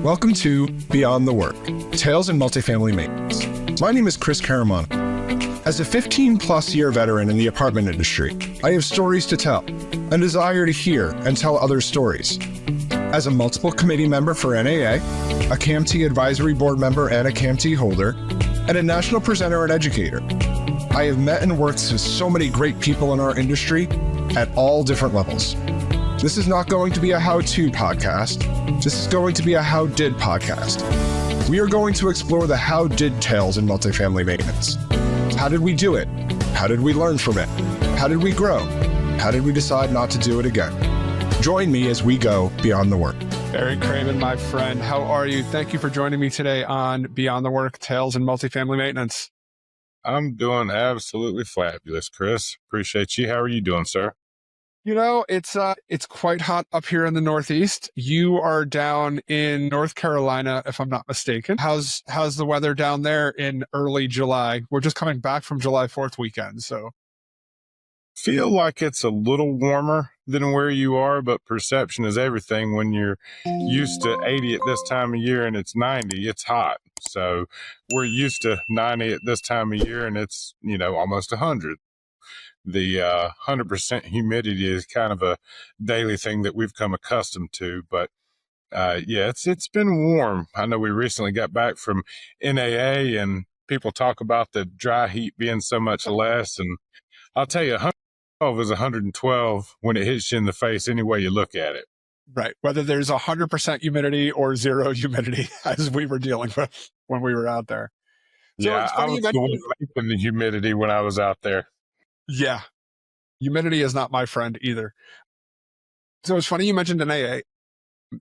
Welcome to Beyond the Work, Tales in Multifamily Maintenance. My name is Chris Caramanica. As a 15-plus year veteran in the apartment industry, I have stories to tell, a desire to hear and tell others' stories. As a multiple committee member for NAA, a CAMT advisory board member and a CAMT holder, and a national presenter and educator, I have met and worked with so many great people in our industry at all different levels. This is not going to be a how-to podcast. This is going to be a how-did podcast. We are going to explore the how-did tales in multifamily maintenance. How did we do it? How did we learn from it? How did we grow? How did we decide not to do it again? Join me as we go beyond the work. Berry Craven, my friend, how are you? Thank you for joining me today on Beyond the Work, Tales in Multifamily Maintenance. I'm doing absolutely fabulous, Chris. Appreciate you. How are you doing, sir? You know, it's quite hot up here in the Northeast. You are down in North Carolina, if I'm not mistaken. How's the weather down there in early July? We're just coming back from July 4th weekend, so. Feel like it's a little warmer than where you are, but perception is everything. When you're used to 80 at this time of year and it's 90, it's hot. So we're used to 90 at this time of year and it's, almost 100. The 100% humidity is kind of a daily thing that we've come accustomed to, but it's been warm. I know we recently got back from NAA and people talk about the dry heat being so much less, and I'll tell you, 112 is 112 when it hits you in the face any way you look at it. Right. Whether there's 100% humidity or zero humidity, as we were dealing with when we were out there. So yeah, it's funny I was the one facing the humidity when I was out there. Yeah. Humidity is not my friend either. So it's funny you mentioned an AA.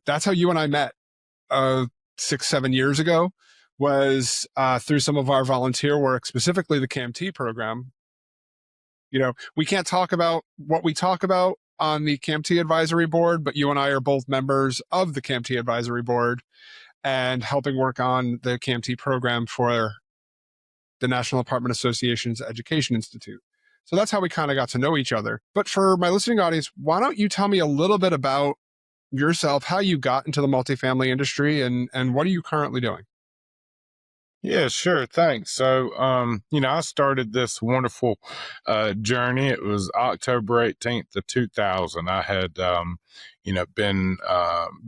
That's how you and I met 6-7 years ago, was through some of our volunteer work, specifically the CAMT program. We can't talk about what we talk about on the CAMT advisory board, but you and I are both members of the CAMT advisory board and helping work on the CAMT program for the National Apartment Association's Education Institute. So that's how we kind of got to know each other. But for my listening audience, why don't you tell me a little bit about yourself, how you got into the multifamily industry, and what are you currently doing? Yeah, sure. Thanks. So, I started this wonderful journey. It was October 18th of 2000. I had, been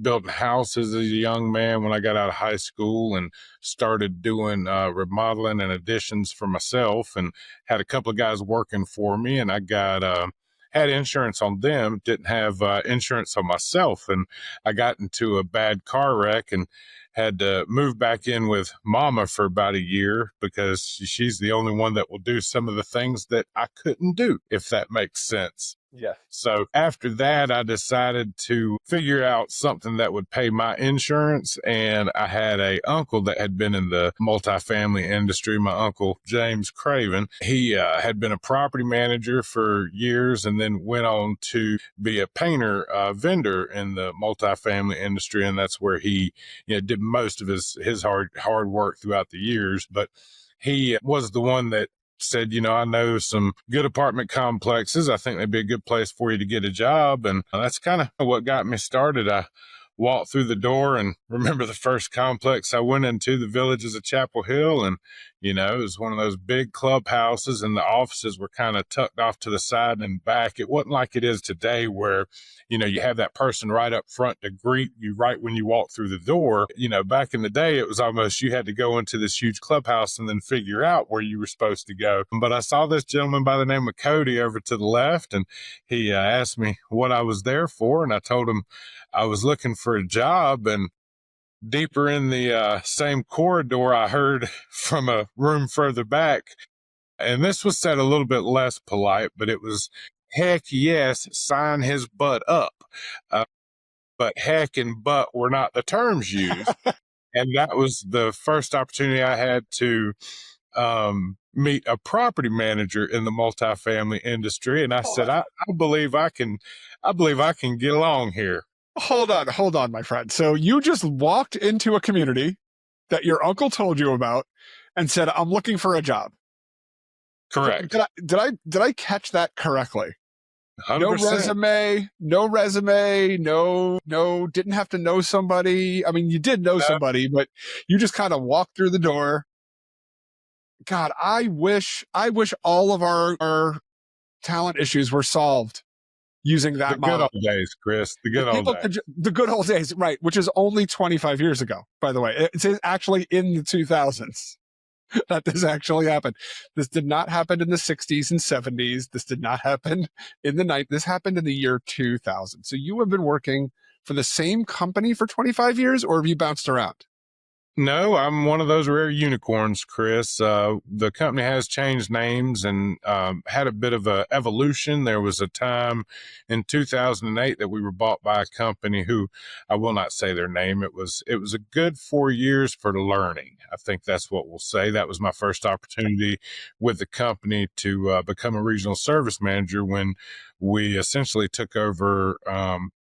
building houses as a young man when I got out of high school and started doing remodeling and additions for myself, and had a couple of guys working for me, and I got had insurance on them, didn't have insurance on myself, and I got into a bad car wreck and had to move back in with mama for about a year because she's the only one that will do some of the things that I couldn't do, if that makes sense. Yeah. So after that, I decided to figure out something that would pay my insurance. And I had a uncle that had been in the multifamily industry, my uncle, James Craven. He had been a property manager for years and then went on to be a painter vendor in the multifamily industry. And that's where he did most of his hard work throughout the years. But he was the one that said, I know some good apartment complexes. I think they'd be a good place for you to get a job. And that's kind of what got me started. I walked through the door and remember the first complex I went into, the Villages of Chapel Hill. And, it was one of those big clubhouses and the offices were kind of tucked off to the side and back. It wasn't like it is today where, you have that person right up front to greet you right when you walk through the door. Back in the day, it was almost you had to go into this huge clubhouse and then figure out where you were supposed to go. But I saw this gentleman by the name of Cody over to the left, and he asked me what I was there for. And I told him I was looking for a job. And deeper in the same corridor, I heard from a room further back, and this was said a little bit less polite, but it was, heck yes, sign his butt up. But heck and butt were not the terms used. And that was the first opportunity I had to meet a property manager in the multifamily industry. And I said, I believe I can get along here. Hold on, my friend. So you just walked into a community that your uncle told you about and said, I'm looking for a job. Correct. Did I catch that correctly? No 100%. resume, no, didn't have to know somebody. I mean, you did know somebody, but you just kind of walked through the door. God, I wish all of our talent issues were solved using The that good model. old days, Chris. The If good old people days. the good old days, right, which is only 25 years ago, by the way. It's actually in the 2000s that this actually happened. This did not happen in the 60s and 70s. This did not happen in the night. This happened in the year 2000. So you have been working for the same company for 25 years, or have you bounced around? No, I'm one of those rare unicorns, Chris. The company has changed names and had a bit of a evolution. There was a time in 2008 that we were bought by a company who I will not say their name. It was a good 4 years for learning. I think that's what we'll say. That was my first opportunity with the company to become a regional service manager when we essentially took over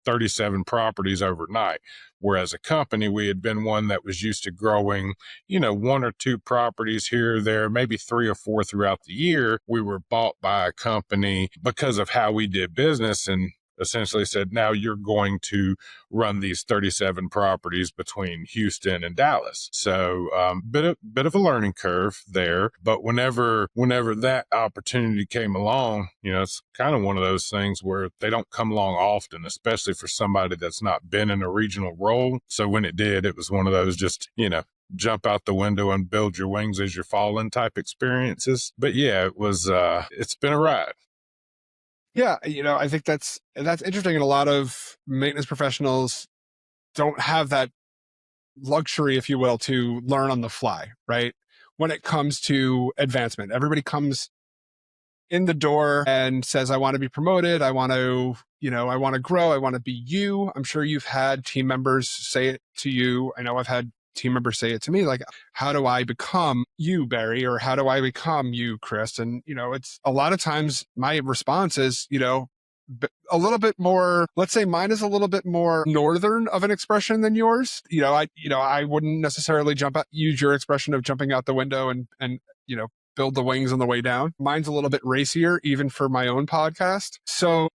37 properties overnight. Whereas a company, we had been one that was used to growing, one or two properties here or there, maybe three or four throughout the year. We were bought by a company because of how we did business and essentially said, now you're going to run these 37 properties between Houston and Dallas. So bit of a learning curve there. But whenever that opportunity came along, it's kind of one of those things where they don't come along often, especially for somebody that's not been in a regional role. So when it did, it was one of those just, jump out the window and build your wings as you're falling type experiences. But yeah, it's been a ride. Yeah, I think that's interesting. And a lot of maintenance professionals don't have that luxury, if you will, to learn on the fly, right? When it comes to advancement, everybody comes in the door and says, I want to be promoted. I want to, I want to grow. I want to be you. I'm sure you've had team members say it to you. I know I've had team members say it to me, like, how do I become you, Barry? Or how do I become you, Chris? And, it's a lot of times my response is, a little bit more, let's say mine is a little bit more northern of an expression than yours. I wouldn't necessarily use your expression of jumping out the window and build the wings on the way down. Mine's a little bit racier, even for my own podcast. So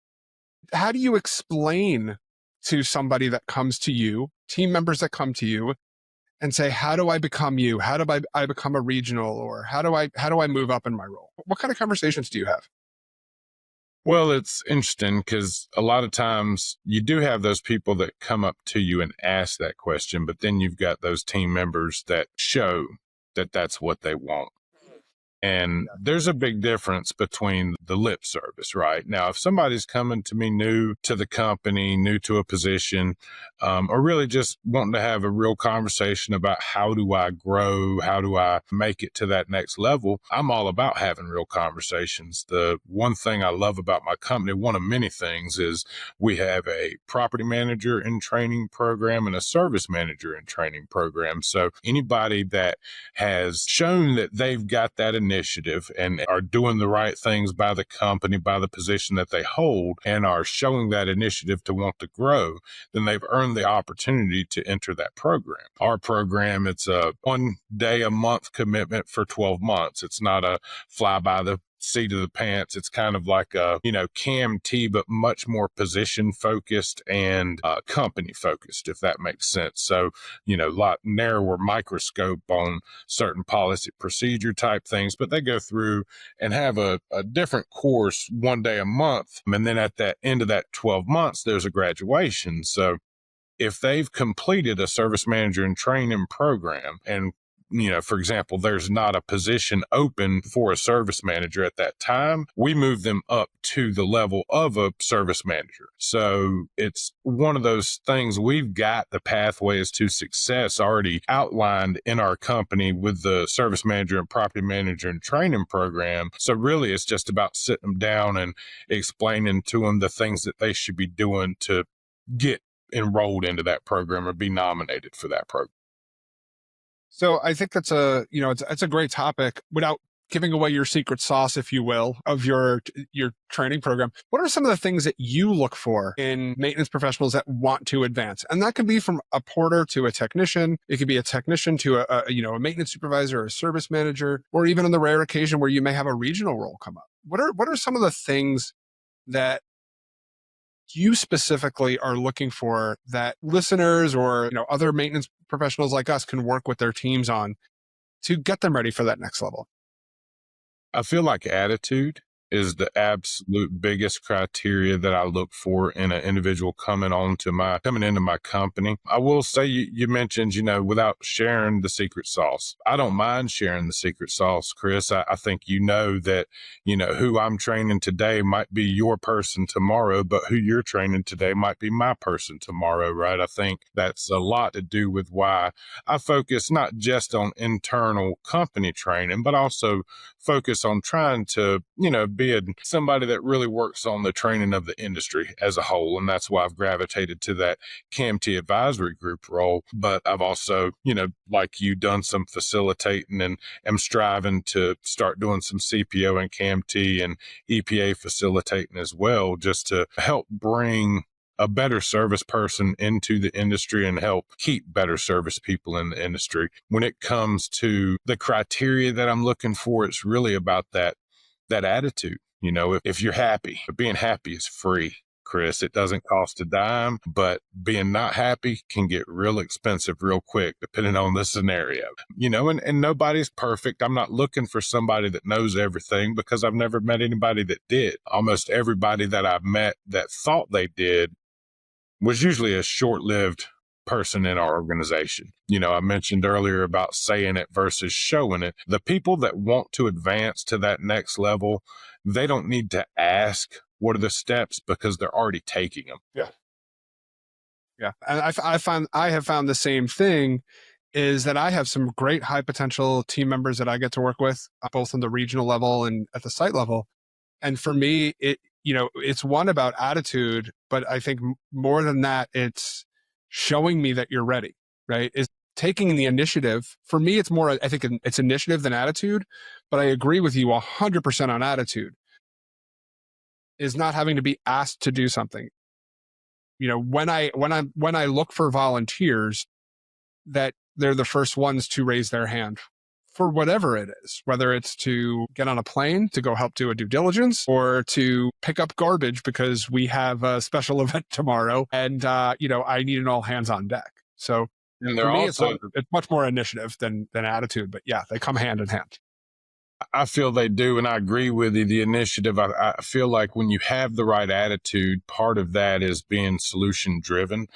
how do you explain to somebody that comes to you, team members that come to you and say, how do I become you? How do I become a regional, or how do I move up in my role? What kind of conversations do you have? Well, it's interesting because a lot of times you do have those people that come up to you and ask that question, but then you've got those team members that show that that's what they want. And there's a big difference between the lip service, right? Now, if somebody's coming to me new to the company, new to a position, or really just wanting to have a real conversation about how do I grow? How do I make it to that next level? I'm all about having real conversations. The one thing I love about my company, one of many things, is we have a property manager in training program and a service manager in training program. So anybody that has shown that they've got that initiative and are doing the right things by the company, by the position that they hold, and are showing that initiative to want to grow, then they've earned the opportunity to enter that program. Our program, it's a 1 day a month commitment for 12 months. It's not a fly by the seat of the pants. It's kind of like a, CAM-T, but much more position focused and company focused, if that makes sense. So, a lot narrower microscope on certain policy procedure type things, but they go through and have a different course 1 day a month. And then at that end of that 12 months, there's a graduation. So if they've completed a service manager and training program and for example, there's not a position open for a service manager at that time, we move them up to the level of a service manager. So it's one of those things. We've got the pathways to success already outlined in our company with the service manager and property manager and training program. So really it's just about sitting them down and explaining to them the things that they should be doing to get enrolled into that program or be nominated for that program. So I think that's it's a great topic. Without giving away your secret sauce, if you will, of your training program, what are some of the things that you look for in maintenance professionals that want to advance? And that can be from a porter to a technician. It could be a technician to a maintenance supervisor or a service manager, or even on the rare occasion where you may have a regional role come up. What are some of the things that you specifically are looking for that listeners or other maintenance professionals like us can work with their teams on to get them ready for that next level? I feel like attitude is the absolute biggest criteria that I look for in an individual coming into my company. I will say you mentioned, without sharing the secret sauce. I don't mind sharing the secret sauce, Chris. I think that, who I'm training today might be your person tomorrow, but who you're training today might be my person tomorrow, right? I think that's a lot to do with why I focus not just on internal company training, but also focus on trying to, be somebody that really works on the training of the industry as a whole. And that's why I've gravitated to that CAMT advisory group role. But I've also, like you, done some facilitating and am striving to start doing some CPO and CAMT and EPA facilitating as well, just to help bring a better service person into the industry and help keep better service people in the industry. When it comes to the criteria that I'm looking for, it's really about that attitude. If you're happy, being happy is free, Chris. It doesn't cost a dime, but being not happy can get real expensive real quick, depending on the scenario. And nobody's perfect. I'm not looking for somebody that knows everything, because I've never met anybody that did. Almost everybody that I've met that thought they did was usually a short-lived person in our organization. I mentioned earlier about saying it versus showing it. The people that want to advance to that next level, they don't need to ask what are the steps, because they're already taking them. Yeah. Yeah. And I have found the same thing, is that I have some great high potential team members that I get to work with, both on the regional level and at the site level. And for me, it's one about attitude, but I think more than that, it's showing me that you're ready, right? Is taking the initiative. For me, it's more, I think it's initiative than attitude, but I agree with you 100% on attitude, is not having to be asked to do something. When I look for volunteers, that they're the first ones to raise their hand for whatever it is, whether it's to get on a plane to go help do a due diligence, or to pick up garbage because we have a special event tomorrow and, I need an all hands on deck. So And for they're me, also, it's much more initiative than attitude, but yeah, they come hand in hand. I feel they do. And I agree with you. The initiative, I feel like when you have the right attitude, part of that is being solution driven.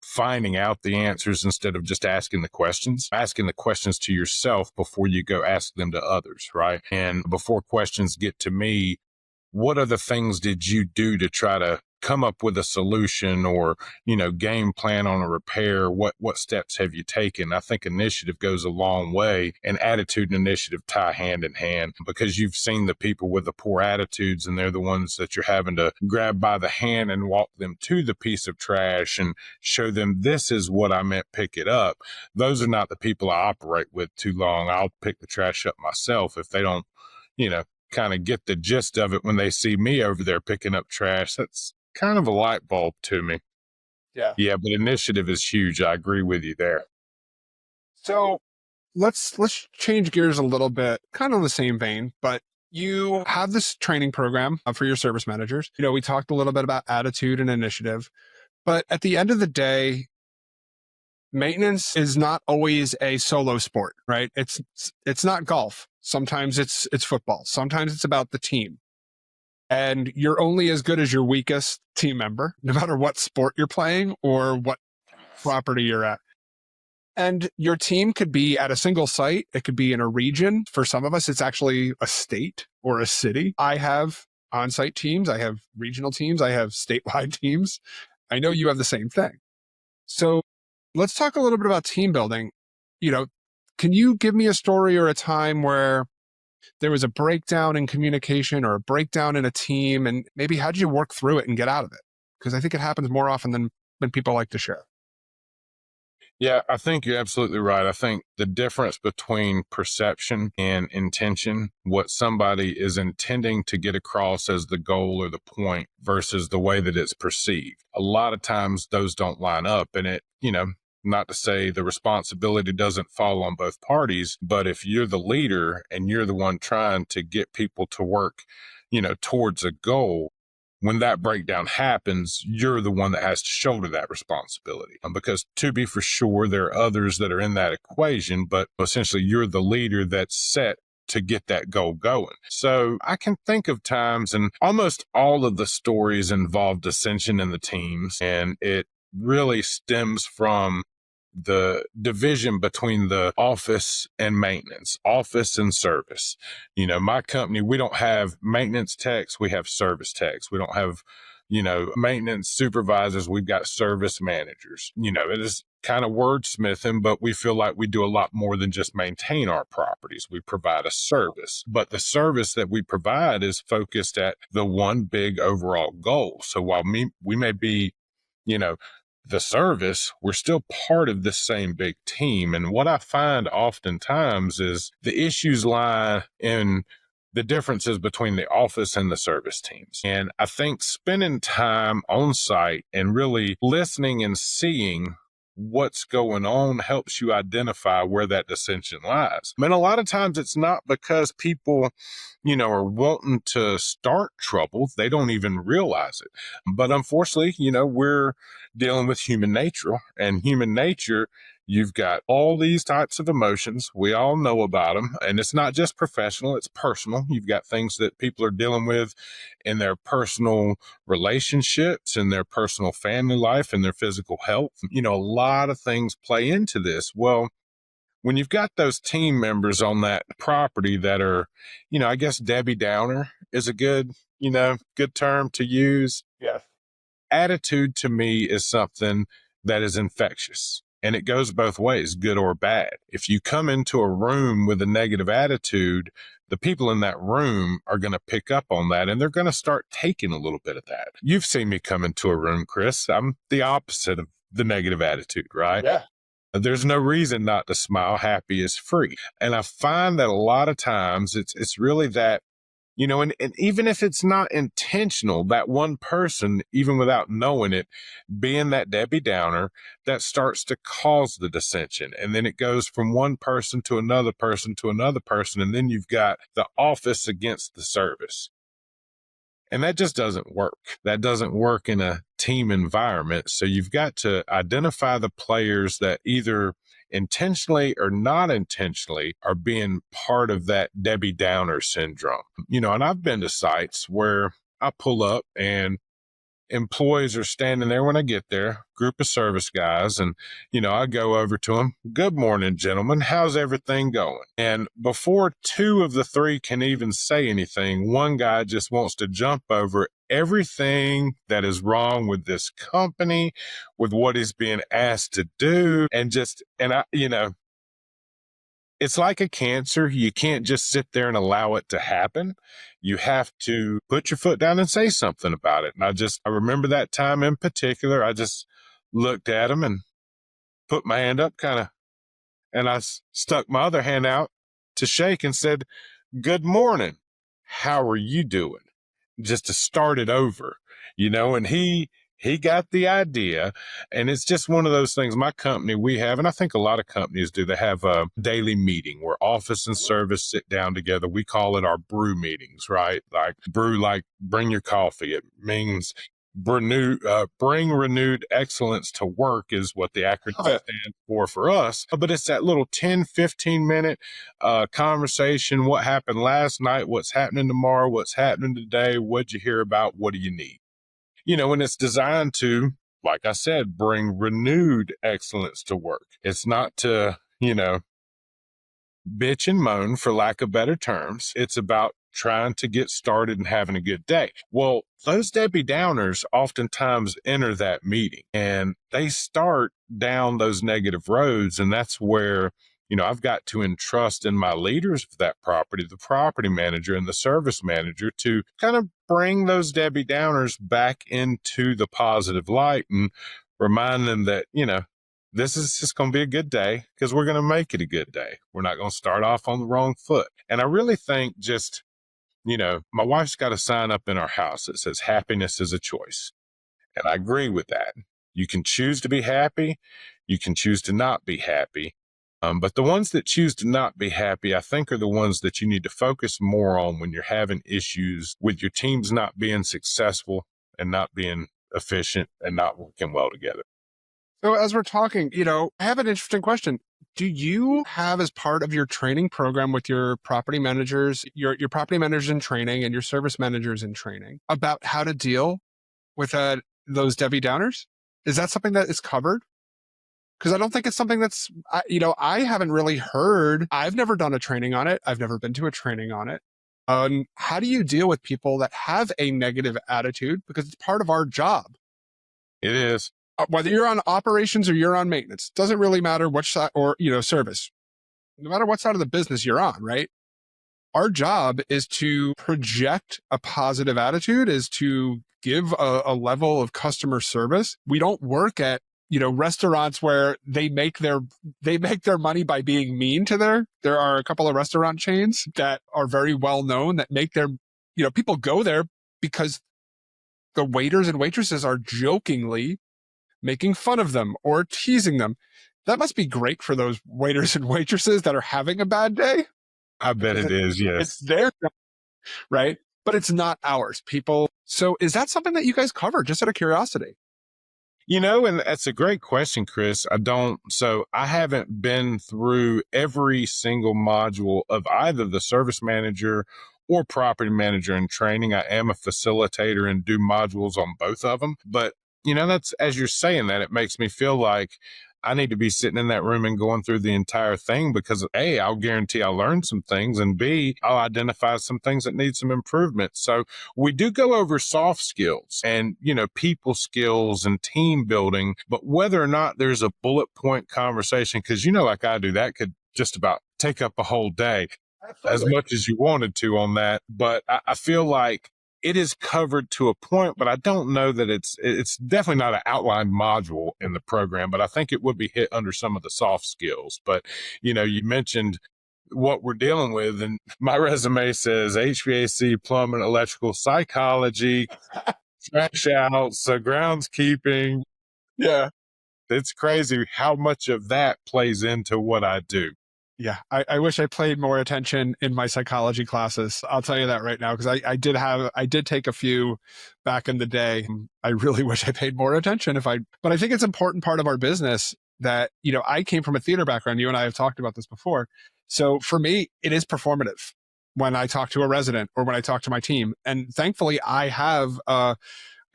Finding out the answers instead of just asking the questions to yourself before you go ask them to others, right? And before questions get to me, what other things did you do to try to come up with a solution, or, game plan on a repair? What steps have you taken? I think initiative goes a long way, and attitude and initiative tie hand in hand, because you've seen the people with the poor attitudes, and they're the ones that you're having to grab by the hand and walk them to the piece of trash and show them, this is what I meant, pick it up. Those are not the people I operate with too long. I'll pick the trash up myself if they don't, kind of get the gist of it when they see me over there picking up trash. That's kind of a light bulb to me. Yeah. Yeah, but initiative is huge. I agree with you there. So let's change gears a little bit, kind of in the same vein, but you have this training program for your service managers. We talked a little bit about attitude and initiative, but at the end of the day, maintenance is not always a solo sport, right? It's not golf. Sometimes it's football. Sometimes it's about the team. And you're only as good as your weakest team member, no matter what sport you're playing or what property you're at. And your team could be at a single site. It could be in a region. For some of us, it's actually a state or a city. I have on-site teams. I have regional teams. I have statewide teams. I know you have the same thing. So let's talk a little bit about team building. Can you give me a story or a time where there was a breakdown in communication or a breakdown in a team, and maybe how did you work through it and get out of it? Because I think it happens more often than people like to share. Yeah, I think you're absolutely right. I think the difference between perception and intention, what somebody is intending to get across as the goal or the point versus the way that it's perceived. A lot of times those don't line up, and it, not to say the responsibility doesn't fall on both parties, but if you're the leader and you're the one trying to get people to work, towards a goal, when that breakdown happens, you're the one that has to shoulder that responsibility. Because to be for sure, there are others that are in that equation, but essentially you're the leader that's set to get that goal going. So I can think of times, and almost all of the stories involve dissension in the teams, and it really stems from the division between the office and maintenance, office and service. My company, we don't have maintenance techs, we have service techs. We don't have, maintenance supervisors, we've got service managers. It is kind of wordsmithing, but we feel like we do a lot more than just maintain our properties. We provide a service, but the service that we provide is focused at the one big overall goal. So while we may be, the service, we're still part of the same big team. And what I find oftentimes is the issues lie in the differences between the office and the service teams. And I think spending time on site and really listening and seeing what's going on helps you identify where that dissension lies. I mean, a lot of times it's not because people, are wanting to start trouble. They don't even realize it. But unfortunately, we're dealing with human nature, and human nature, you've got all these types of emotions. We all know about them. And it's not just professional, it's personal. You've got things that people are dealing with in their personal relationships, in their personal family life, in their physical health. A lot of things play into this. Well, when you've got those team members on that property that are, I guess Debbie Downer is a good term to use. Yes. Attitude to me is something that is infectious, and it goes both ways, good or bad. If you come into a room with a negative attitude, the people in that room are going to pick up on that, and they're going to start taking a little bit of that. You've seen me come into a room, Chris. I'm the opposite of the negative attitude, right? Yeah. There's no reason not to smile. Happy is free. And I find that a lot of times it's really that, and even if it's not intentional, that one person, even without knowing it, being that Debbie Downer, that starts to cause the dissension. And then it goes from one person to another person to another person. And then you've got the office against the service. And that just doesn't work. That doesn't work in a team environment. So you've got to identify the players that either intentionally or not intentionally are being part of that Debbie Downer syndrome. And I've been to sites where I pull up and employees are standing there when I get there, group of service guys, and, I go over to them. Good morning, gentlemen. How's everything going? And before two of the three can even say anything, one guy just wants to jump over everything that is wrong with this company, with what he's being asked to do. It's like a cancer. You can't just sit there and allow it to happen. You have to put your foot down and say something about it. And I remember that time in particular, I just looked at him and put my hand up and I stuck my other hand out to shake and said, good morning. How are you doing? Just to start it over, and he got the idea. And it's just one of those things. My company, we have, and I think a lot of companies do, they have a daily meeting where office and service sit down together. We call it our brew meetings, right? Like bring your coffee. It means bring renewed excellence to work is what the acronym stands for us. But it's that little 10, 15 minute conversation. What happened last night? What's happening tomorrow? What's happening today? What'd you hear about? What do you need? And it's designed to, like I said, bring renewed excellence to work. It's not to, bitch and moan, for lack of better terms. It's about trying to get started and having a good day. Well, those Debbie Downers oftentimes enter that meeting and they start down those negative roads. And that's where, I've got to entrust in my leaders of that property, the property manager and the service manager, to kind of bring those Debbie Downers back into the positive light and remind them that, this is just going to be a good day because we're going to make it a good day. We're not going to start off on the wrong foot. And I really think just, my wife's got a sign up in our house that says happiness is a choice. And I agree with that. You can choose to be happy. You can choose to not be happy. But the ones that choose to not be happy, I think, are the ones that you need to focus more on when you're having issues with your teams not being successful, and not being efficient and not working well together. So as we're talking, I have an interesting question. Do you have, as part of your training program with your property managers, your property managers in training and your service managers in training, about how to deal with those Debbie Downers? Is that something that is covered? Because I don't think it's something that's, I haven't really heard. I've never done a training on it. I've never been to a training on it. How do you deal with people that have a negative attitude? Because it's part of our job. It is. Whether you're on operations or you're on maintenance, doesn't really matter which side, or, service, no matter what side of the business you're on, right? Our job is to project a positive attitude, is to give a level of customer service. We don't work at, restaurants where they make their money by being mean to there are a couple of restaurant chains that are very well known that make their, people go there because the waiters and waitresses are jokingly making fun of them or teasing them. That must be great for those waiters and waitresses that are having a bad day. I bet it is, yes. It's their job, right? But it's not ours. So is that something that you guys cover, just out of curiosity? And that's a great question, Chris. I haven't been through every single module of either the service manager or property manager in training. I am a facilitator and do modules on both of them. But that's, as you're saying that, it makes me feel like I need to be sitting in that room and going through the entire thing, because A, I'll guarantee I'll learn some things, and B, I'll identify some things that need some improvement. So we do go over soft skills and, people skills and team building, but whether or not there's a bullet point conversation, because, like I do, that could just about take up a whole day. Absolutely. As much as you wanted to on that. But I feel like it is covered to a point, but I don't know that it's definitely not an outlined module in the program, but I think it would be hit under some of the soft skills. But, you mentioned what we're dealing with, and my resume says HVAC, plumbing, electrical, psychology, trash outs, groundskeeping. Yeah. It's crazy how much of that plays into what I do. Yeah, I wish I paid more attention in my psychology classes. I'll tell you that right now, because I did take a few back in the day. I really wish I paid more attention but I think it's an important part of our business that, I came from a theater background. You and I have talked about this before. So for me, it is performative when I talk to a resident or when I talk to my team. And thankfully I have a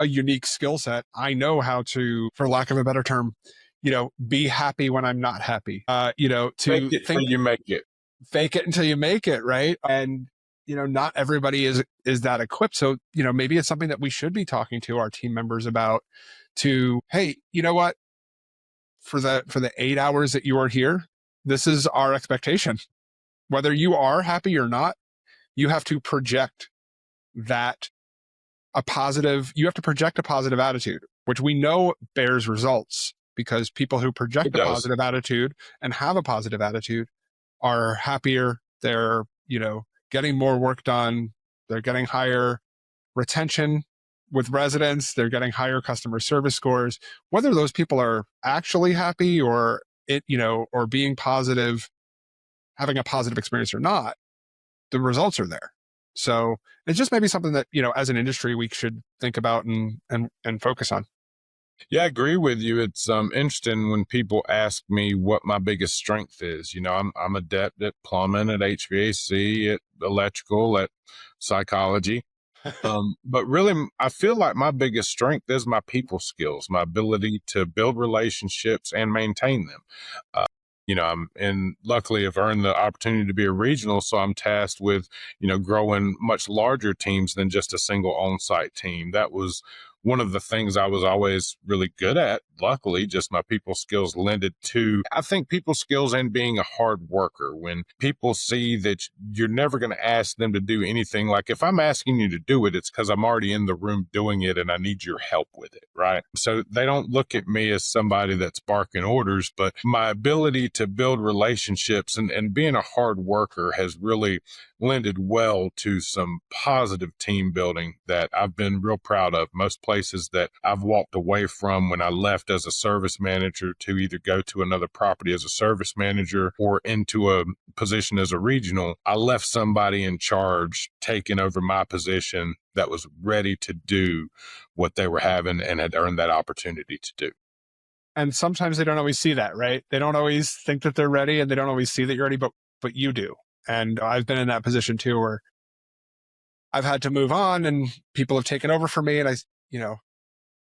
unique skill set. I know how to, for lack of a better term, be happy when I'm not happy, to fake it until you make it. Fake it until you make it, right? And, not everybody is that equipped. So, maybe it's something that we should be talking to our team members about, to, hey, you know what? For the 8 hours that you are here, this is our expectation. Whether you are happy or not, you have to project a positive attitude, which we know bears results. Because people who project a positive attitude and have a positive attitude are happier. They're, getting more work done. They're getting higher retention with residents. They're getting higher customer service scores. Whether those people are actually happy or being positive, having a positive experience or not, the results are there. So it's just maybe something that, as an industry, we should think about and focus on. Yeah, I agree with you. It's interesting when people ask me what my biggest strength is. I'm adept at plumbing, at HVAC, at electrical, at psychology. But really, I feel like my biggest strength is my people skills, my ability to build relationships and maintain them. Luckily I've earned the opportunity to be a regional. So I'm tasked with, growing much larger teams than just a single on-site team. That was one of the things I was always really good at. Luckily, just my people skills lended to, I think, people skills and being a hard worker. When people see that you're never going to ask them to do anything, like if I'm asking you to do it, it's because I'm already in the room doing it and I need your help with it, right? So they don't look at me as somebody that's barking orders, but my ability to build relationships and being a hard worker has really lended well to some positive team building that I've been real proud of. Most places that I've walked away from when I left left as a service manager to either go to another property as a service manager or into a position as a regional, I left somebody in charge taking over my position that was ready to do what they were having and had earned that opportunity to do. And sometimes they don't always see that, right? They don't always think that they're ready, and they don't always see that you're ready, but you do. And I've been in that position too, where I've had to move on and people have taken over for me. And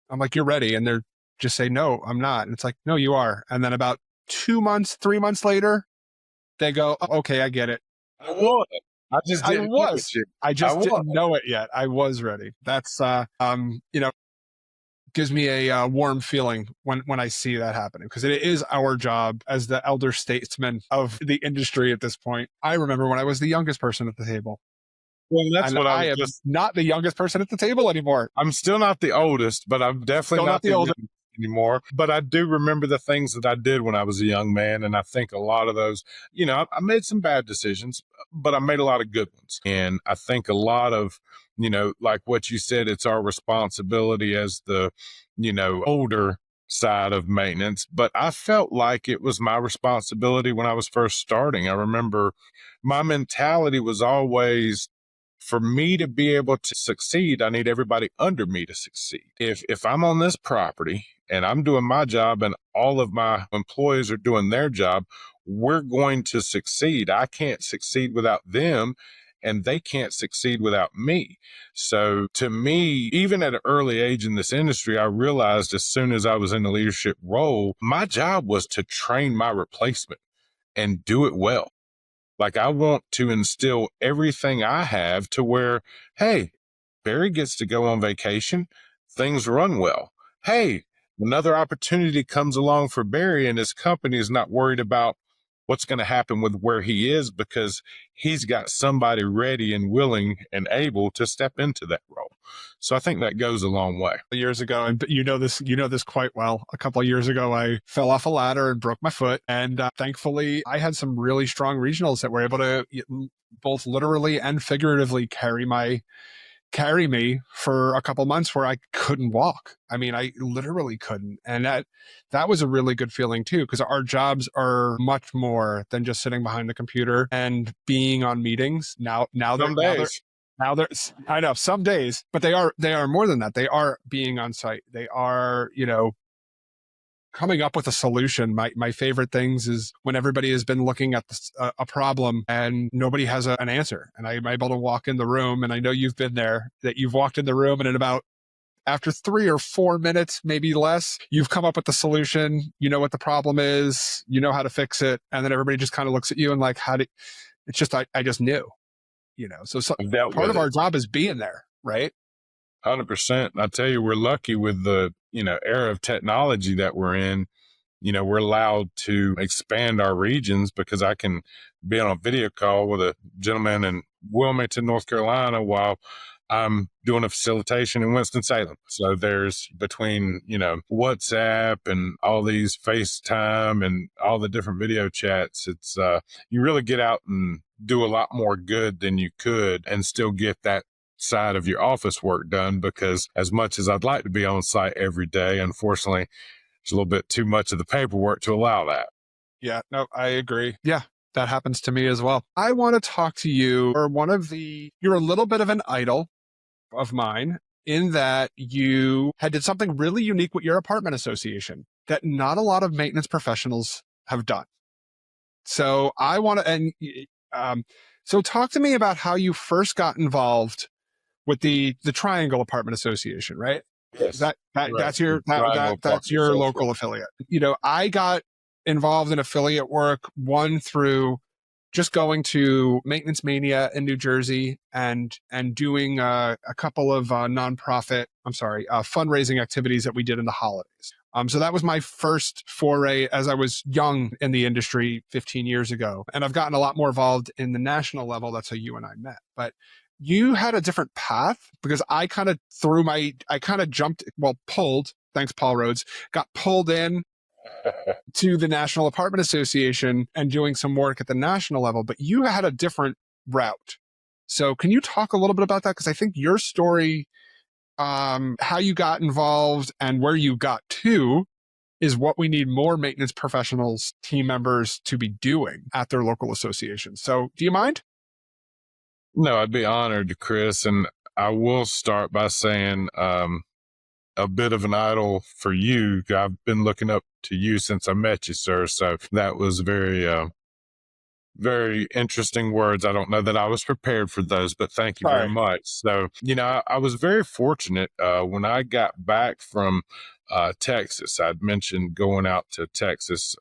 I'm like, you're ready. And they're just say, no, I'm not. And it's like, no, you are. And then about 2 months, 3 months later, they go, oh, okay, I get it. I was. I just didn't know it yet. I just didn't know it yet. I was ready. That's, gives me a warm feeling when I see that happening, because it is our job as the elder statesmen of the industry at this point. I remember when I was the youngest person at the table. Well, that's what I am not the youngest person at the table anymore. I'm still not the oldest, but I'm definitely not the oldest anymore. But I do remember the things that I did when I was a young man. And I think a lot of those, I made some bad decisions, but I made a lot of good ones. And I think a lot of, like what you said, it's our responsibility as the, older side of maintenance. But I felt like it was my responsibility when I was first starting. I remember my mentality was always, for me to be able to succeed, I need everybody under me to succeed. If I'm on this property and I'm doing my job and all of my employees are doing their job, we're going to succeed. I can't succeed without them, and they can't succeed without me. So to me, even at an early age in this industry, I realized as soon as I was in a leadership role, my job was to train my replacement and do it well. Like, I want to instill everything I have to where, hey, Berry gets to go on vacation. Things run well. Hey, another opportunity comes along for Berry, and his company is not worried about what's going to happen with where he is, because he's got somebody ready and willing and able to step into that role. So I think that goes a long way. Years ago, and you know this quite well. A couple of years ago, I fell off a ladder and broke my foot. And thankfully, I had some really strong regionals that were able to both literally and figuratively carry me for a couple months where I couldn't walk. I mean, I literally couldn't. And that was a really good feeling too, because our jobs are much more than just sitting behind the computer and being on meetings. Now I know some days, but they are more than that. They are being on site. They are, coming up with a solution. My favorite things is when everybody has been looking at a problem and nobody has an answer, and I'm able to walk in the room. And I know you've been there, that you've walked in the room, and after 3 or 4 minutes, maybe less, you've come up with the solution. You know what the problem is, you know how to fix it. And then everybody just kind of looks at you and like, it's just, I just knew, so part of our job is being there, right? 100%. I tell you, we're lucky with the, era of technology that we're in. We're allowed to expand our regions, because I can be on a video call with a gentleman in Wilmington, North Carolina, while I'm doing a facilitation in Winston-Salem. So there's between, WhatsApp and all these FaceTime and all the different video chats, it's, you really get out and do a lot more good than you could and still get that side of your office work done, because as much as I'd like to be on site every day, unfortunately, it's a little bit too much of the paperwork to allow that. Yeah, no, I agree. Yeah, that happens to me as well. I want to talk to you, or you're a little bit of an idol of mine, in that you did something really unique with your apartment association that not a lot of maintenance professionals have done. So I want to, so talk to me about how you first got involved with the Triangle Apartment Association, right? Yes. That's your local affiliate. I got involved in affiliate work, one through just going to Maintenance Mania in New Jersey and doing a couple of fundraising activities that we did in the holidays. So that was my first foray as I was young in the industry 15 years ago. And I've gotten a lot more involved in the national level. That's how you and I met. But you had a different path, because I kind of pulled, thanks Paul Rhodes, got pulled in to the National Apartment Association and doing some work at the national level, but you had a different route. So can you talk a little bit about that? Because I think your story, how you got involved and where you got to, is what we need more maintenance professionals, team members to be doing at their local associations. So do you mind? No, I'd be honored, Chris. And I will start by saying, a bit of an idol for you. I've been looking up to you since I met you, sir. So that was very interesting words. I don't know that I was prepared for those, but thank you very much. So, I was very fortunate when I got back from Texas. I'd mentioned going out to Texas,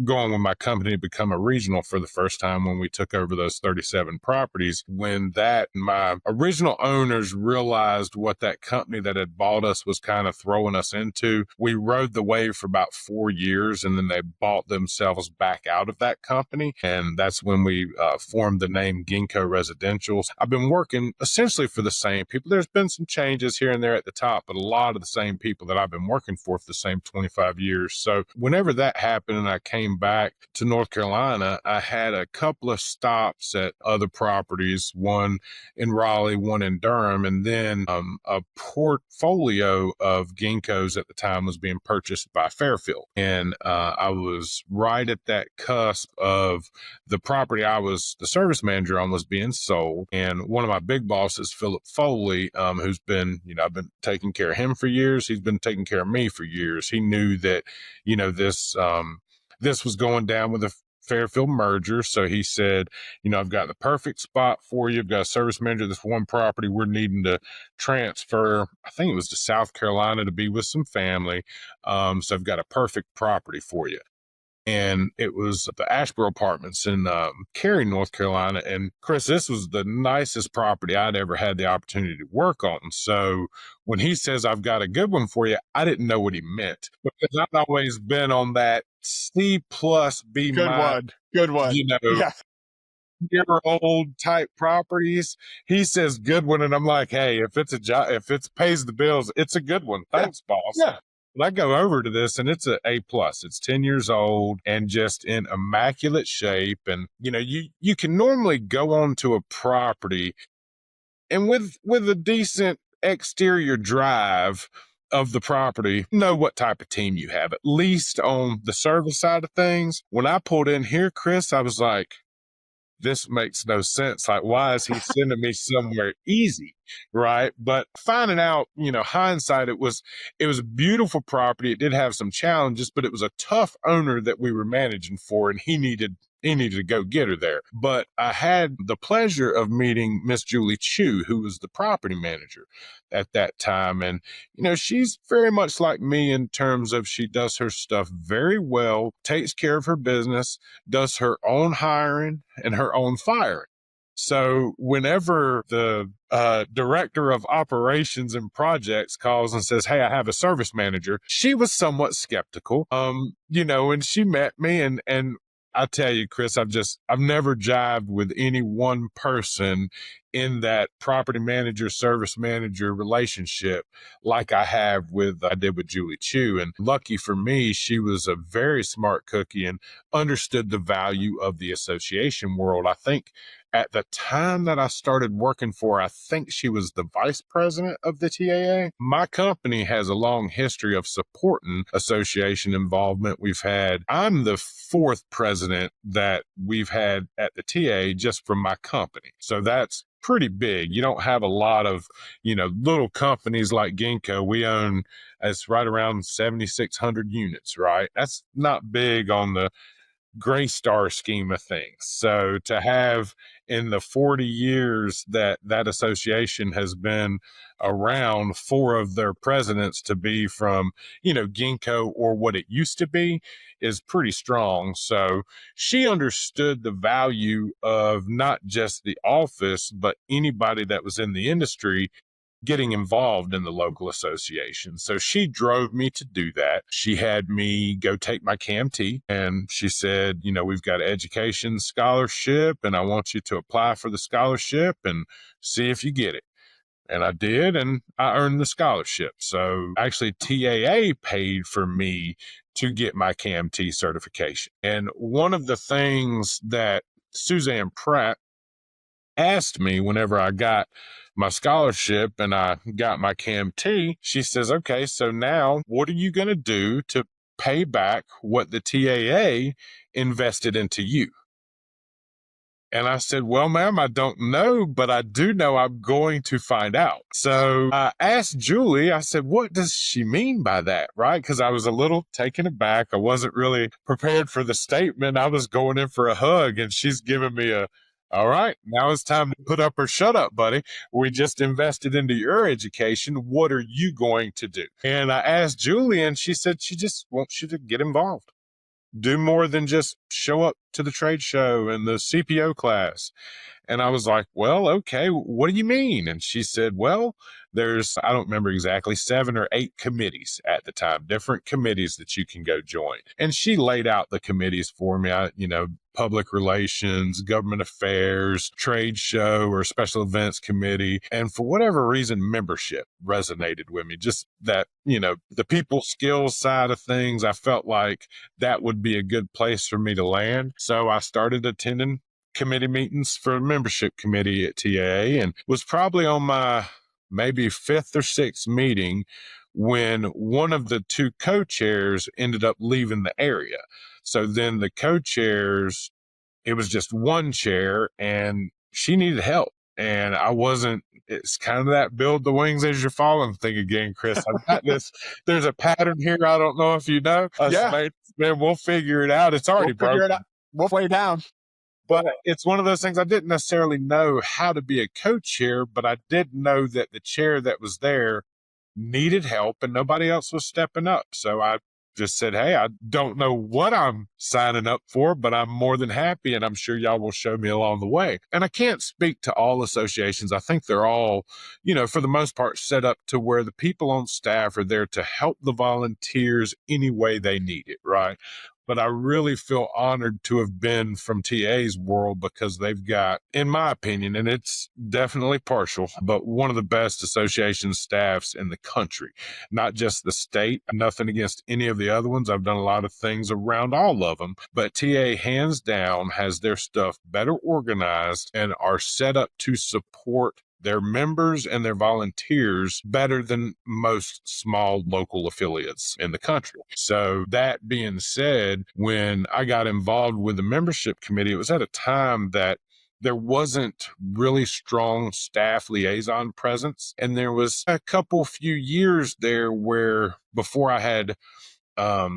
going with my company to become a regional for the first time when we took over those 37 properties. When my original owners realized what that company that had bought us was kind of throwing us into, we rode the wave for about 4 years, and then they bought themselves back out of that company. And that's when we formed the name Ginkgo Residential. I've been working essentially for the same people. There's been some changes here and there at the top, but a lot of the same people that I've been working for the same 25 years. So whenever that happened and I came back to North Carolina, I had a couple of stops at other properties, one in Raleigh, one in Durham, and then a portfolio of ginkgos at the time was being purchased by Fairfield. And I was right at that cusp of the property I was the service manager on was being sold. And one of my big bosses, Philip Foley, who's been, I've been taking care of him for years. He's been taking care of me for years. He knew that, this was going down with a Fairfield merger. So he said, I've got the perfect spot for you. I've got a service manager, this one property we're needing to transfer. I think it was to South Carolina to be with some family. So I've got a perfect property for you. And it was the Asheboro Apartments in Cary, North Carolina. And Chris, this was the nicest property I'd ever had the opportunity to work on. So when he says, I've got a good one for you, I didn't know what he meant, because I've always been on that C plus B minus, good one. Yeah. Year-old type properties. He says good one, and I'm like, hey, if it's a job, if it pays the bills, it's a good one. Thanks, boss. Yeah. But I go over to this and it's an A plus. It's 10 years old and just in immaculate shape. And you can normally go onto a property and with a decent exterior drive of the property, know what type of team you have, at least on the service side of things. When I pulled in here, Chris, I was like, this makes no sense. Like, why is he sending me somewhere easy? Right. But finding out, hindsight, it was a beautiful property. It did have some challenges, but it was a tough owner that we were managing for, and he needed to go get her there. But I had the pleasure of meeting Miss Julie Chu, who was the property manager at that time. And, she's very much like me in terms of she does her stuff very well, takes care of her business, does her own hiring and her own firing. So whenever the director of operations and projects calls and says, hey, I have a service manager, she was somewhat skeptical, and she met me and I tell you, Chris, I've never jived with any one person in that property manager, service manager relationship like I did with Julie Chu. And lucky for me, she was a very smart cookie and understood the value of the association world. I think at the time that I started working for her, I think she was the vice president of the TAA. My company has a long history of supporting association involvement. I'm the fourth president that we've had at the TA just from my company. So that's pretty big. You don't have a lot of, little companies like Ginkgo. We own, it's right around 7,600 units, right? That's not big on the gray star scheme of things. So to have in the 40 years that association has been around, 4 of their presidents to be from, Ginkgo or what it used to be is pretty strong. So she understood the value of not just the office, but anybody that was in the industry getting involved in the local association. So she drove me to do that. She had me go take my CAMT, and she said, we've got an education scholarship and I want you to apply for the scholarship and see if you get it. And I did, and I earned the scholarship. So actually TAA paid for me to get my CAMT certification. And one of the things that Suzanne Pratt asked me whenever I got my scholarship and I got my CAMT, she says, okay, so now what are you going to do to pay back what the TAA invested into you. And I said, well, ma'am, I don't know, but I do know I'm going to find out. So I asked Julie, I said, what does she mean by that? Right? Because I was a little taken aback. I wasn't really prepared for the statement. I was going in for a hug, and she's giving me all right, now it's time to put up or shut up, buddy. We just invested into your education. What are you going to do? And I asked Julie, and she said she just wants you to get involved. Do more than just show up to the trade show and the CPO class. And I was like, well, okay, what do you mean? And she said, well, there's, I don't remember exactly, 7 or 8 committees at the time, different committees that you can go join. And she laid out the committees for me. Public relations, government affairs, trade show or special events committee. And for whatever reason, membership resonated with me. Just that, the people skills side of things, I felt like that would be a good place for me to land. So I started attending committee meetings for a membership committee at TAA, and was probably on my maybe 5th or 6th meeting when one of the 2 co-chairs ended up leaving the area. So then the co-chairs, it was just one chair, and she needed help. And it's kind of that build the wings as you're falling thing again, Chris. I've got this, there's a pattern here. I don't know if you know. Man, we'll figure it out. It's already broken. We'll play down. But it's one of those things, I didn't necessarily know how to be a co-chair, but I did know that the chair that was there needed help and nobody else was stepping up. So I just said, hey, I don't know what I'm signing up for, but I'm more than happy, and I'm sure y'all will show me along the way. And I can't speak to all associations. I think they're all, for the most part, set up to where the people on staff are there to help the volunteers any way they need it, right? But I really feel honored to have been from TA's world because they've got, in my opinion, and it's definitely partial, but one of the best association staffs in the country, not just the state. Nothing against any of the other ones. I've done a lot of things around all of them, but TA hands down has their stuff better organized and are set up to support their members and their volunteers better than most small local affiliates in the country. So that being said, when I got involved with the membership committee, it was at a time that there wasn't really strong staff liaison presence. And there was a few years there where before I had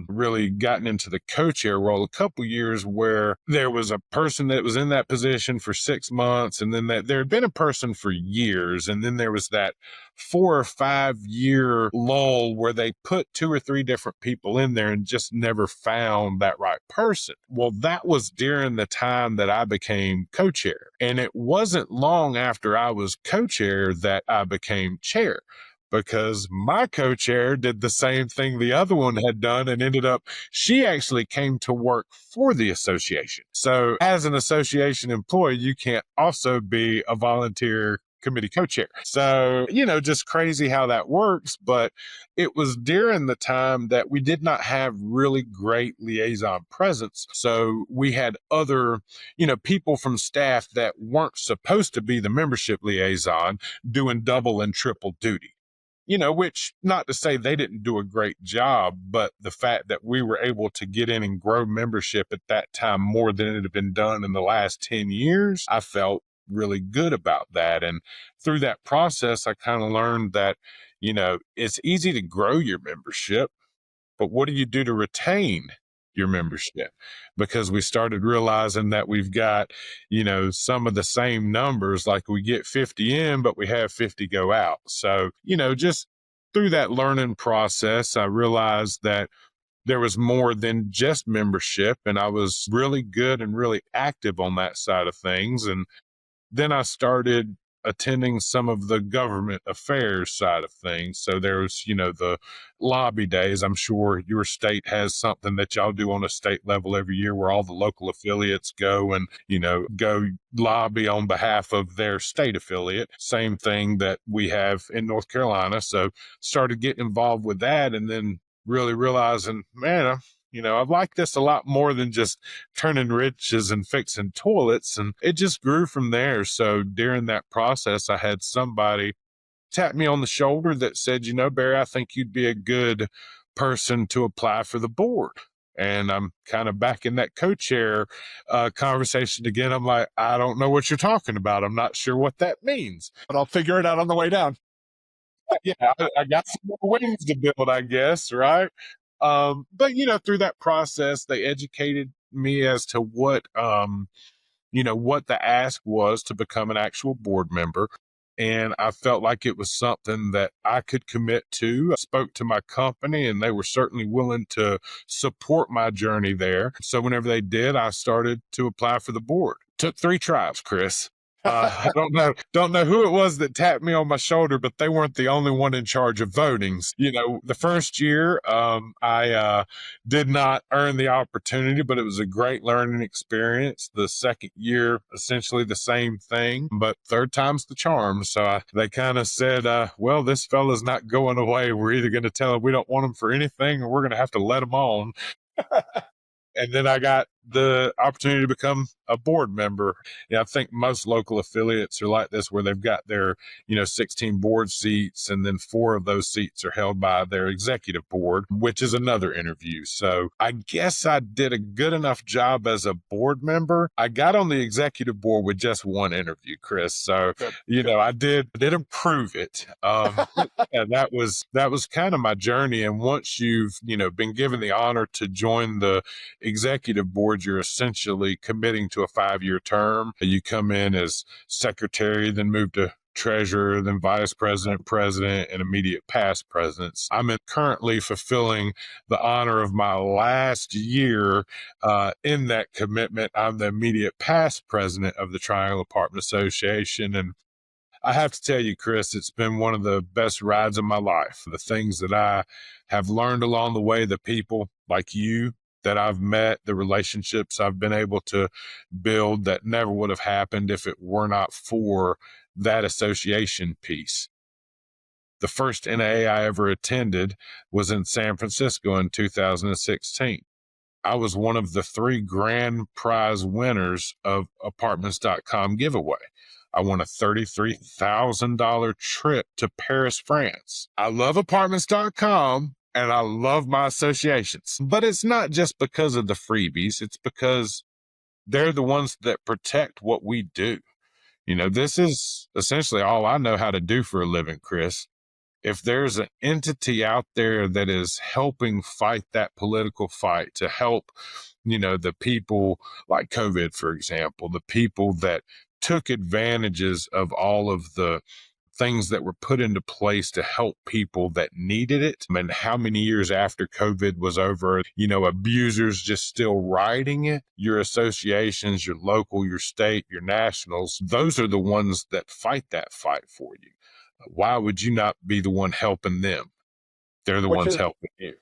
really gotten into the co-chair role, a couple years where there was a person that was in that position for 6 months, and then there had been a person for years, and then there was that 4 or 5 year lull where they put 2 or 3 different people in there and just never found that right person. Well, that was during the time that I became co-chair, and it wasn't long after I was co-chair that I became chair, because my co-chair did the same thing the other one had done and she actually came to work for the association. So as an association employee, you can't also be a volunteer committee co-chair. So, just crazy how that works. But it was during the time that we did not have really great liaison presence. So we had other, people from staff that weren't supposed to be the membership liaison doing double and triple duty. Which, not to say they didn't do a great job, but the fact that we were able to get in and grow membership at that time more than it had been done in the last 10 years, I felt really good about that. And through that process, I kind of learned that, it's easy to grow your membership, but what do you do to retain your membership? Because we started realizing that we've got, some of the same numbers, like we get 50 in, but we have 50 go out. So, just through that learning process, I realized that there was more than just membership, and I was really good and really active on that side of things. And then I started attending some of the government affairs side of things. So there's, the lobby days. I'm sure your state has something that y'all do on a state level every year where all the local affiliates go and, go lobby on behalf of their state affiliate. Same thing that we have in North Carolina. So started getting involved with that, and then really realizing, man, I've liked this a lot more than just turning riches and fixing toilets. And it just grew from there. So during that process, I had somebody tap me on the shoulder that said, Barry, I think you'd be a good person to apply for the board. And I'm kind of back in that co-chair conversation again. I'm like, I don't know what you're talking about. I'm not sure what that means. But I'll figure it out on the way down. Yeah, I got some more wings to build, I guess, right? But, through that process, they educated me as to what the ask was to become an actual board member. And I felt like it was something that I could commit to. I spoke to my company and they were certainly willing to support my journey there. So whenever they did, I started to apply for the board. Took 3 tries, Chris. I don't know who it was that tapped me on my shoulder, but they weren't the only one in charge of voting. The first year, I did not earn the opportunity, but it was a great learning experience. The second year, essentially the same thing, but third time's the charm. So they kind of said, well, this fella's not going away. We're either going to tell him we don't want him for anything or we're going to have to let him on. And then I got the opportunity to become a board member. I think most local affiliates are like this, where they've got their, 16 board seats, and then 4 of those seats are held by their executive board, which is another interview. So I guess I did a good enough job as a board member. I got on the executive board with just 1 interview, Chris. So, I did improve it. Yeah, that was kind of my journey. And once you've, been given the honor to join the executive board, you're essentially committing to a 5-year term. You come in as secretary, then move to treasurer, then vice president, president, and immediate past presidents. I'm currently fulfilling the honor of my last year in that commitment. I'm the immediate past president of the Triangle Apartment Association. And I have to tell you, Chris, it's been one of the best rides of my life. The things that I have learned along the way, the people like you that I've met, the relationships I've been able to build that never would have happened if it were not for that association piece. The first NAA I ever attended was in San Francisco in 2016. I was one of the 3 grand prize winners of apartments.com giveaway. I won a $33,000 trip to Paris, France. I love apartments.com. And I love my associations, but it's not just because of the freebies. It's because they're the ones that protect what we do. This is essentially all I know how to do for a living, Chris. If there's an entity out there that is helping fight that political fight to help, the people like COVID, for example, the people that took advantages of all of the things that were put into place to help people that needed it. And how many years after COVID was over, abusers just still riding it. Your associations, your local, your state, your nationals, those are the ones that fight that fight for you. Why would you not be the one helping them? They're the ones helping you.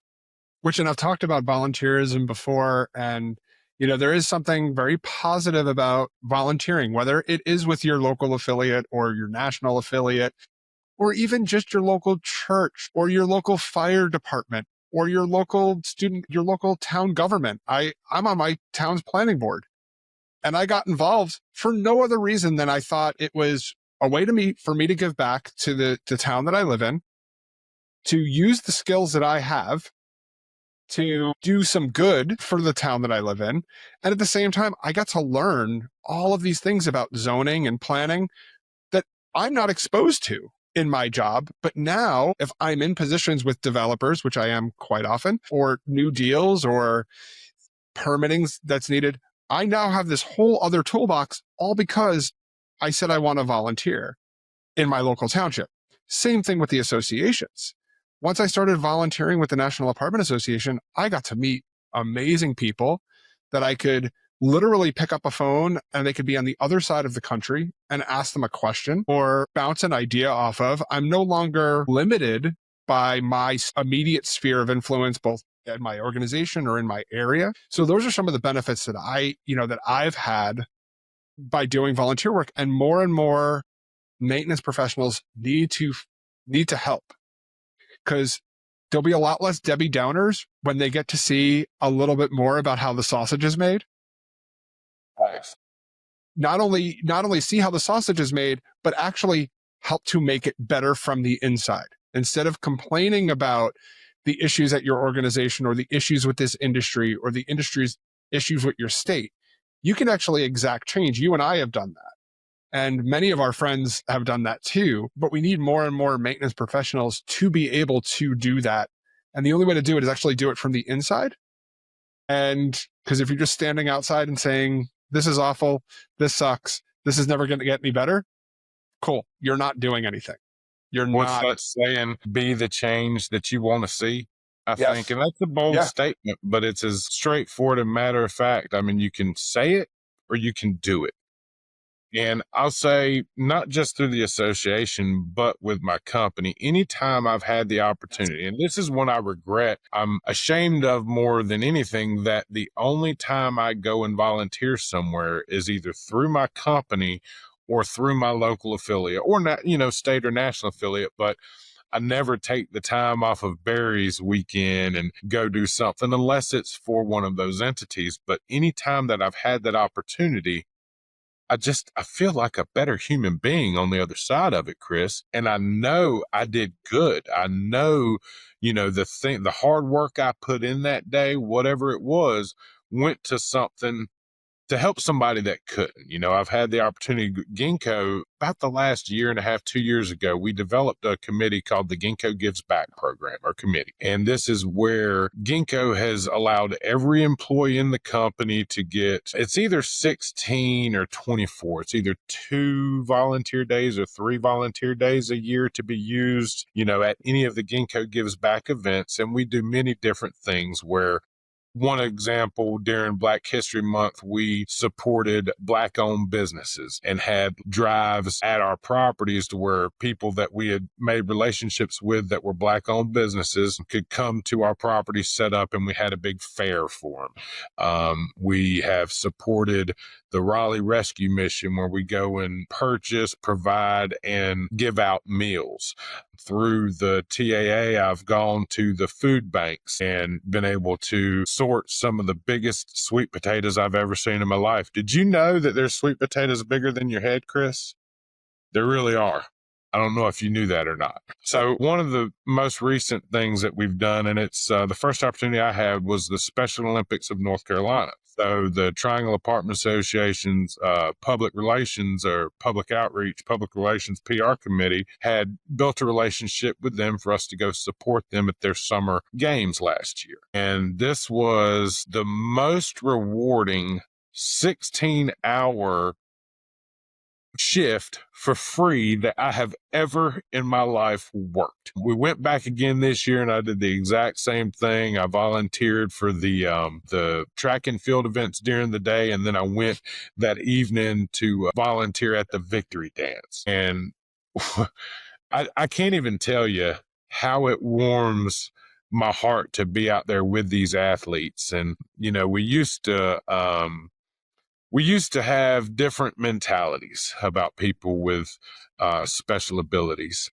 And I've talked about volunteerism before, and there is something very positive about volunteering, whether it is with your local affiliate or your national affiliate, or even just your local church or your local fire department or your local town government. I'm on my town's planning board, and I got involved for no other reason than I thought it was a way for me to give back to the town that I live in, to use the skills that I have to do some good for the town that I live in. And at the same time, I got to learn all of these things about zoning and planning that I'm not exposed to in my job. But now, if I'm in positions with developers, which I am quite often, or new deals or permitting that's needed, I now have this whole other toolbox, all because I said I want to volunteer in my local township. Same thing with the associations. Once I started volunteering with the National Apartment Association, I got to meet amazing people that I could literally pick up a phone and they could be on the other side of the country and ask them a question or bounce an idea off of. I'm no longer limited by my immediate sphere of influence, both at my organization or in my area. So those are some of the benefits that I've had by doing volunteer work, and more maintenance professionals need to help. Because there'll be a lot less Debbie Downers when they get to see a little bit more about how the sausage is made. Nice. Not only see how the sausage is made, but actually help to make it better from the inside. Instead of complaining about the issues at your organization or the issues with this industry or the industry's issues with your state, you can actually exact change. You and I have done that. And many of our friends have done that too, but we need more and more maintenance professionals to be able to do that. And the only way to do it is actually do it from the inside. And because if you're just standing outside and saying, this is awful, this sucks, this is never going to get any better, cool. You're not doing anything. What's that saying? Be the change that you want to see, I think. And that's a bold statement, but it's as straightforward and matter of fact. I mean, you can say it or you can do it. And I'll say, not just through the association, but with my company, anytime I've had the opportunity, and this is one I regret, I'm ashamed of more than anything, that the only time I go and volunteer somewhere is either through my company or through my local affiliate or not, state or national affiliate. But I never take the time off of Berry's weekend and go do something unless it's for one of those entities. But anytime that I've had that opportunity, I feel like a better human being on the other side of it, Chris. And I know I did good. I know, the hard work I put in that day, whatever it was, went to something to help somebody that couldn't. I've had the opportunity, Ginkgo, about the last year and a half, 2 years ago, we developed a committee called the Ginkgo Gives Back program or committee. And this is where Ginkgo has allowed every employee in the company to get, it's either 16 or 24. It's either 2 volunteer days or 3 volunteer days a year to be used, at any of the Ginkgo Gives Back events. And we do many different things where, one example, during Black History Month, we supported Black-owned businesses and had drives at our properties to where people that we had made relationships with that were Black-owned businesses could come to our property, set up, and we had a big fair for them. We have supported the Raleigh Rescue Mission, where we go and purchase, provide, and give out meals. Through the TAA, I've gone to the food banks and been able to sort some of the biggest sweet potatoes I've ever seen in my life. Did you know that there's sweet potatoes bigger than your head, Chris? There really are. I don't know if you knew that or not. So one of the most recent things that we've done, and it's the first opportunity I had, was the Special Olympics of North Carolina. So the Triangle Apartment Association's public relations or public outreach, public relations PR committee had built a relationship with them for us to go support them at their summer games last year. And this was the most rewarding 16-hour shift for free that I have ever in my life worked. We went back again this year and I did the exact same thing. I volunteered for the track and field events during the day, and then I went that evening to volunteer at the victory dance. And I can't even tell you how it warms my heart to be out there with these athletes. And, we used to have different mentalities about people with special abilities.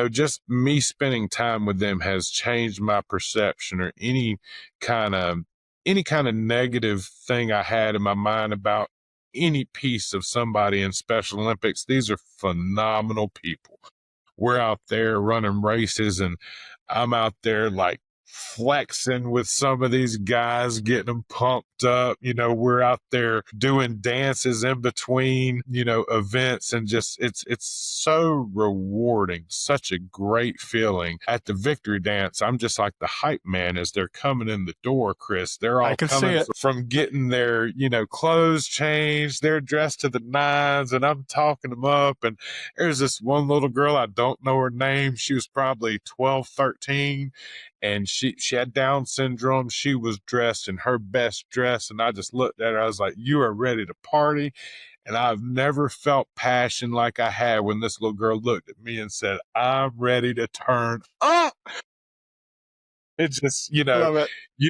Just me spending time with them has changed my perception, or any kind of negative thing I had in my mind about any piece of somebody in Special Olympics. These are phenomenal people. We're out there running races, and I'm out there like flexing with some of these guys, getting them pumped up. We're out there doing dances in between, events, and just it's so rewarding, such a great feeling. At the victory dance, I'm just like the hype man as they're coming in the door, Chris. They're all coming from getting their, clothes changed. They're dressed to the nines, and I'm talking them up. And there's this one little girl, I don't know her name. She was probably 12, 13. And she had Down syndrome. She was dressed in her best dress. And I just looked at her. I was like, you are ready to party. And I've never felt passion like I had when this little girl looked at me and said, I'm ready to turn up. It's just, you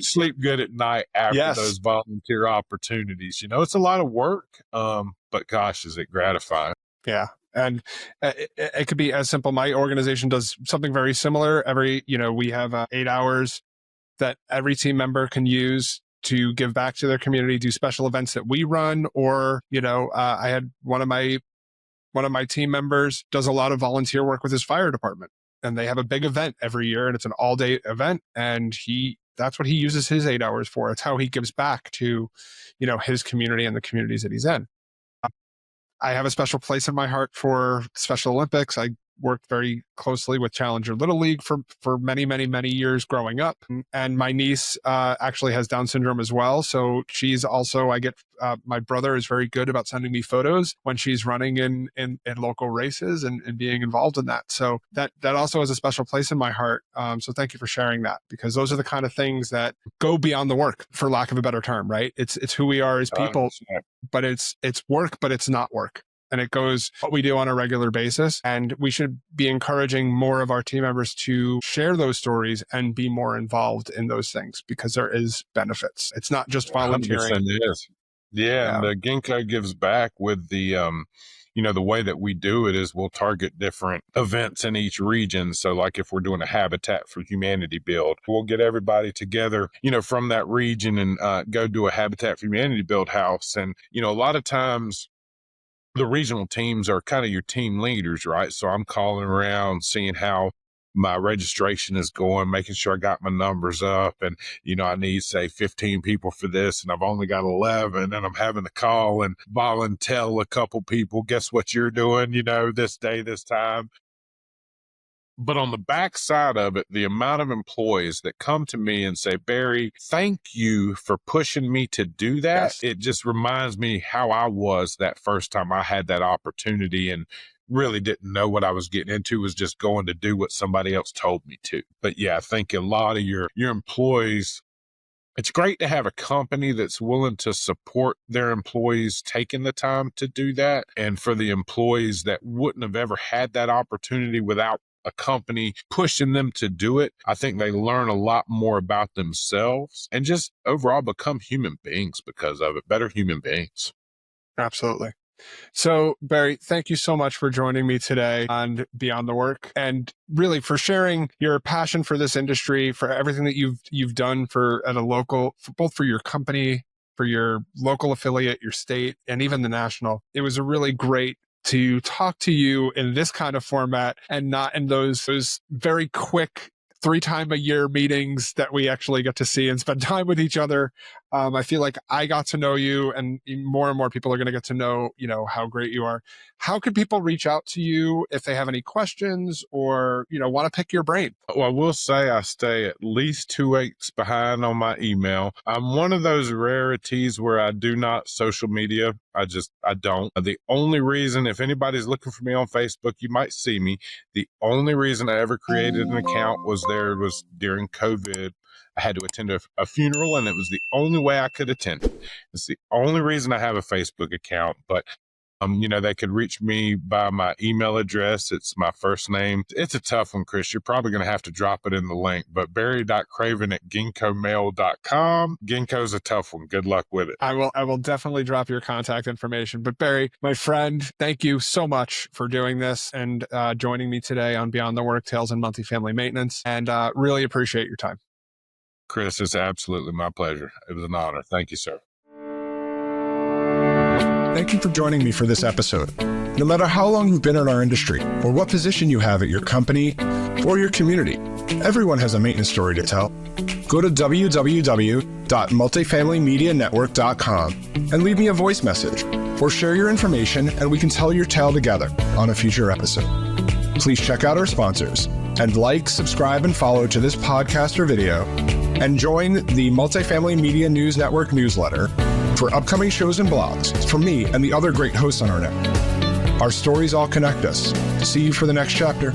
sleep good at night after those volunteer opportunities. It's a lot of work, but gosh, is it gratifying. Yeah. And it could be as simple. My organization does something very similar. We have 8 hours that every team member can use to give back to their community, do special events that we run. Or, I had one of my team members does a lot of volunteer work with his fire department. and they have a big event every year, and it's an all-day event. And that's what he uses his 8 hours for. It's how he gives back to, his community and the communities that he's in. I have a special place in my heart for Special Olympics. I worked very closely with Challenger Little League for many, many, many years growing up. And my niece actually has Down syndrome as well. So she's also, my brother is very good about sending me photos when she's running in local races and being involved in that. So that also has a special place in my heart. So thank you for sharing that, because those are the kind of things that go beyond the work, for lack of a better term, right? It's who we are as people, but it's work, but it's not work. And it goes what we do on a regular basis. And we should be encouraging more of our team members to share those stories and be more involved in those things, because there is benefits. It's not just volunteering. 100% it is. Yeah. And the Ginkgo gives back with the, the way that we do it is we'll target different events in each region. So like if we're doing a Habitat for Humanity build, we'll get everybody together, from that region and go do a Habitat for Humanity build house. And, a lot of times, the regional teams are kind of your team leaders, right? So I'm calling around, seeing how my registration is going, making sure I got my numbers up. And, I need, say, 15 people for this, and I've only got 11. And I'm having to call and volunteer a couple people, guess what you're doing, this day, this time. But on the back side of it, the amount of employees that come to me and say, Barry, thank you for pushing me to do that. Yes. It just reminds me how I was that first time I had that opportunity and really didn't know what I was getting into, was just going to do what somebody else told me to. But yeah, I think a lot of your employees, it's great to have a company that's willing to support their employees taking the time to do that. And for the employees that wouldn't have ever had that opportunity without a company pushing them to do it, I think they learn a lot more about themselves and just overall become human beings because of it, better human beings. Absolutely. So Barry, thank you so much for joining me today on Beyond the Work, and really for sharing your passion for this industry, for everything that you've done both for your company, for your local affiliate, your state, and even the national. It was a really great to talk to you in this kind of format and not in those very quick 3-time-a-year meetings that we actually get to see and spend time with each other. I feel like I got to know you, and more people are going to get to know, how great you are. How can people reach out to you if they have any questions or, want to pick your brain? Well, I will say I stay at least 2 weeks behind on my email. I'm one of those rarities where I do not social media. I don't. The only reason, if anybody's looking for me on Facebook, you might see me. The only reason I ever created an account was during COVID. I had to attend a funeral, and it was the only way I could attend it. It's the only reason I have a Facebook account. But, they could reach me by my email address. It's my first name. It's a tough one, Chris. You're probably going to have to drop it in the link. But barry.craven@ginkgomail.com. Ginkgo's a tough one. Good luck with it. I will definitely drop your contact information. But Barry, my friend, thank you so much for doing this and joining me today on Beyond the Work, Tales in Multifamily Maintenance. And really appreciate your time. Chris, it's absolutely my pleasure. It was an honor. Thank you, sir. Thank you for joining me for this episode. No matter how long you've been in our industry or what position you have at your company or your community, everyone has a maintenance story to tell. Go to www.multifamilymedianetwork.com and leave me a voice message or share your information, and we can tell your tale together on a future episode. Please check out our sponsors and like, subscribe, and follow to this podcast or video, and join the Multifamily Media News Network newsletter for upcoming shows and blogs from me and the other great hosts on our network. Our stories all connect us. See you for the next chapter.